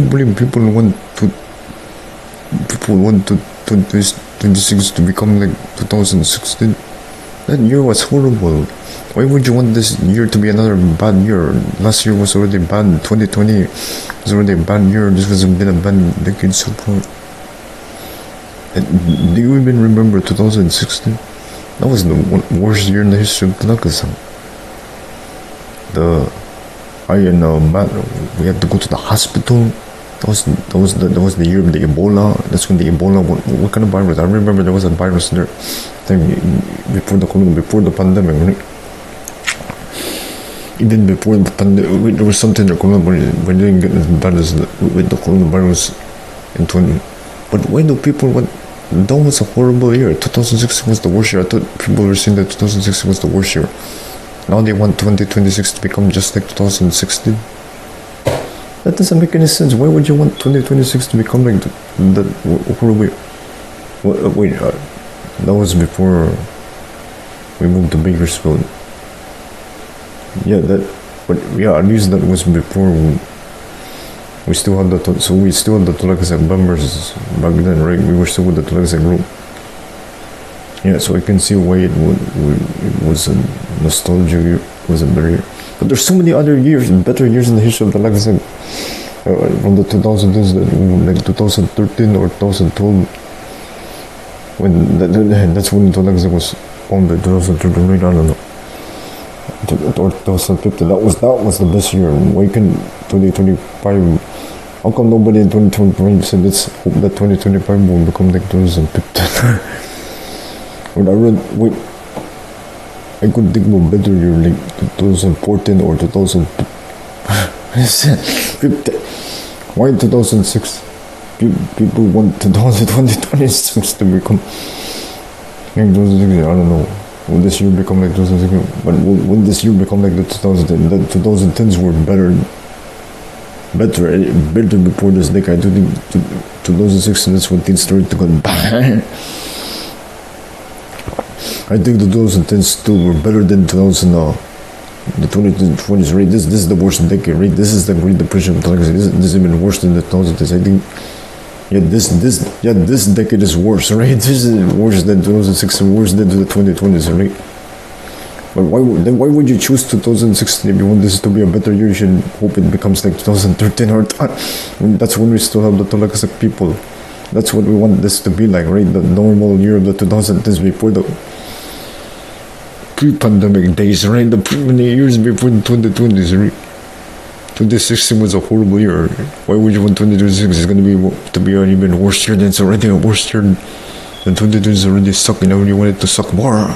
believe people want to 2026 to become like 2016. That year was horrible. Why would you want this year to be another bad year? Last year was already bad. 2020 was already a bad year. This has been a bad decade so far. And do you even remember 2016? That was the worst year in the history of Tanaka-san. Matt, we had to go to the hospital. That was the year of the Ebola. That's when the Ebola. What kind of virus? I remember there was a virus there. Before the pandemic, right? Even before the pandemic, there was something that we didn't get as bad as with the coronavirus in 20. But why do people want? That was a horrible year. 2006 was the worst year. I thought people were saying that 2006 was the worst year. Now they want 2026 to become just like 2016. That doesn't make any sense. Why would you want 2026 to become like that horrible year? Wait, that was before we moved to Bakersfield. Yeah, at least that was before we still had the Tolakasek members back then, right? We were still with the Tolakasek group. Yeah, so I can see why it was a nostalgia year, was a better year. But there's so many other years, better years in the history of the Tolakasek. From the 2010s, like 2013 or 2012, that's when Tolakasek was founded. 2013, I don't know. Or 2015. That was the best year. Why can 2025? How come nobody in 2025 said let's hope that 2025 will become like 2015? I could think of a better year like 2014 or 2015. Why 2006? People want 2026 to become like 2006. I don't know. Will this year become like 2006? But will this year become like the 2010? The 2010s were better before this decade. I do think 2006, that's when things started to go bad. I think the 2010s still were better than the 2020s, right? This is the worst decade, right? This is the Great Depression. This is even worse than the 2010s. I think, this decade is worse, right? This is worse than 2006 and worse than the 2020s, right? But why would you choose 2016 if you want this to be a better year? You should hope it becomes like 2013 or that's when we still have the Tolakasek people. That's what we want this to be like, right? The normal year of the 2010s before the pre-pandemic days, right? The years before the 2020s, right? 2016 was a horrible year. Why would you want 2026? It's going to be an even worse year than it's already a worse year. And 2020 is already sucking. I really want it to suck more.